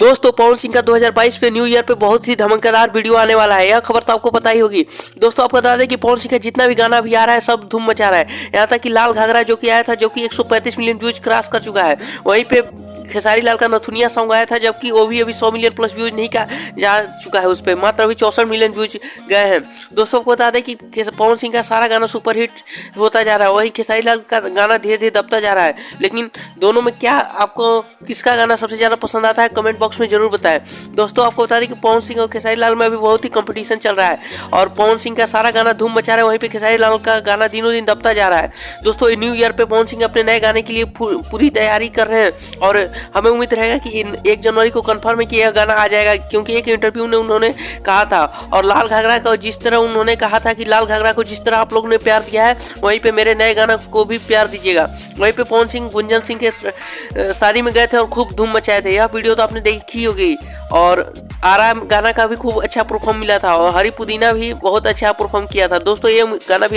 दोस्तों पवन सिंह का 2022 पे न्यू ईयर पे बहुत ही धमाकेदार वीडियो आने वाला है। यह खबर तो आपको पता ही होगी। दोस्तों आपको बता दें कि पवन सिंह का जितना भी गाना भी आ रहा है सब धूम मचा रहा है। यहाँ तक कि लाल घाघरा जो कि आया था, जो कि 135 मिलियन व्यूज क्रॉस कर चुका है। वहीं पे खेसारी लाल का नथुनिया सॉन्ग आया था, जबकि वो भी अभी 100 मिलियन प्लस व्यूज नहीं का जा चुका है। उस पर मात्र अभी 64 मिलियन व्यूज गए हैं। दोस्तों आपको बता दें कि पवन सिंह का सारा गाना सुपरहिट होता जा रहा है, वही खेसारी लाल का गाना धीरे धीरे दबता जा रहा है। लेकिन दोनों में क्या आपको किसका गाना सबसे ज़्यादा पसंद आता है, कमेंट बॉक्स में जरूर बताएं। दोस्तों आपको बता दें कि पवन सिंह और खेसारी लाल में अभी बहुत ही कंपटीशन चल रहा है और पवन सिंह का सारा गाना धूम मचा रहा है, वहीं पे खेसारी लाल का गाना दिनों दिन दबता जा रहा है। दोस्तों न्यू ईयर पे पवन सिंह अपने नए गाने के लिए पूरी तैयारी कर रहे हैं और हमें उम्मीद रहेगा कि 1 जनवरी को कंफर्म है कि यह गाना आ जाएगा, क्योंकि एक इंटरव्यू में उन्होंने कहा था। और लाल घाघरा को जिस तरह उन्होंने कहा था कि लाल घाघरा को जिस तरह आप लोगों ने प्यार दिया है, वहीं पे मेरे नए गाना को भी प्यार दीजिएगा। वहीं पे पवन सिंह गुंजन सिंह के शादी में गए थे और खूब धूम मचाए थे। यह वीडियो तो आपने देखी होगी। और आराम गाना का भी खूब अच्छा परफॉर्म मिला था और हरी पुदीना भी बहुत अच्छा परफॉर्म किया था। दोस्तों ये गाना भी